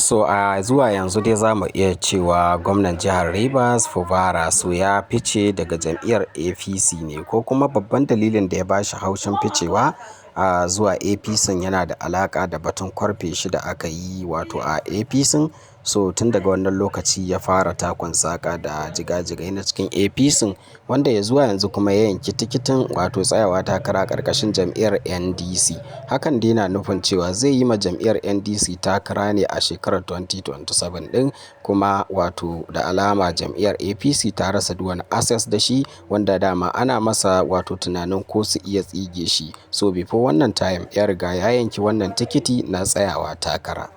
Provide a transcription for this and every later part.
So a zuwa yanzu dai za mu iya cewa gwamnan jihar Rivers Fubara so ya fice daga jam'iyyar APC ne, ko kuma babban dalilin da ya ba shi haushin ficewa zuwa APC yana da alaƙa da batun kwarfe shi da aka yi wato a APC. So tun daga wannan lokaci ya fara takun saƙa da jigajigai na cikin APC, wanda ya zuwa yanzu kuma ya yanki tikitin wato tsayawa takara ƙarƙashin jam'iyyar NDC. Hakan dai na nufin cewa zai yi ma jam'iyyar NDC takara ne a shekarar 2027 ɗin, kuma wato da alama jam'iyyar APC ta rasa duk wani access da shi, wanda dama ana masa wato tunanin ko su iya tsige shi. So before wannan time ya riga ya yanki wannan tikiti na tsayawa takara.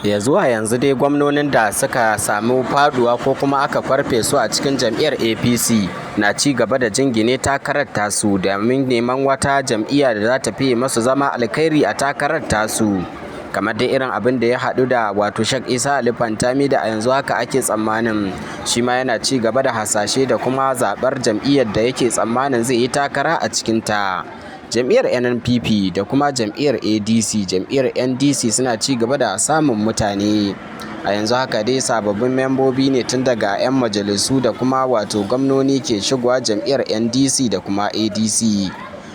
Ya zuwa yanzu dai gwamnonin da suka samu faduwa ko kuma aka farfe su a cikin jam'iyyar APC na ci gaba da jingine takarar tasu domin neman wata jam'iyya da za ta fiye masu zama alkhairi a takarar tasu, kamar dai irin abin da ya haɗu da wato Sheikh Isa Ali Fantami da a yanzu haka ake tsammanin shi ma yana ci gaba da hasashe da kuma zaɓar jam'iyyar da yake tsammanin zai yi takara a cikinta. Jam'iyyar NNPP da kuma jam'iyyar ADC, jam'iyyar NDC suna ci gaba da samun mutane. A yanzu haka dai sababbin membobi ne tun daga 'yan majalisu da kuma wato gwamnoni ke shigowa jam'iyyar NDC da kuma ADC.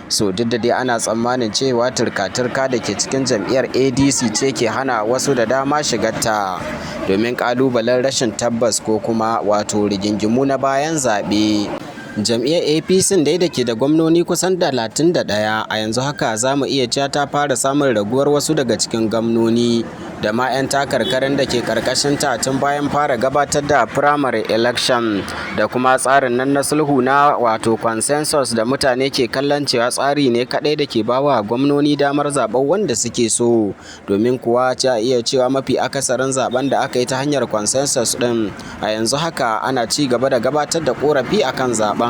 So duk da dai ana tsammanin cewa turka-turka da ke cikin jam'iyyar ADC ce ke hana wasu da dama shigarta domin ƙalubalen rashin tabbas ko kuma wato rigingimu na bayan zaɓe. Jam'iyyar APC dai da ke da gwamnoni kusan 31 a yanzu haka za mu iya cewa ta fara samun raguwar wasu daga cikin gwamnoni da ma 'yan takarkarin da ke karkashin ta tun bayan fara gabatar da primary election da kuma tsarin nan na sulhu na wato consensus da mutane ke kallon cewa tsari ne kadai da ke bawa gwamnoni damar zaben wanda suke so, domin kuwa ta iya cewa mafi akasarin zaben da aka yi ta hanyar consensus din a yanzu haka ana ci gaba da gabatar da korafi akan zaben.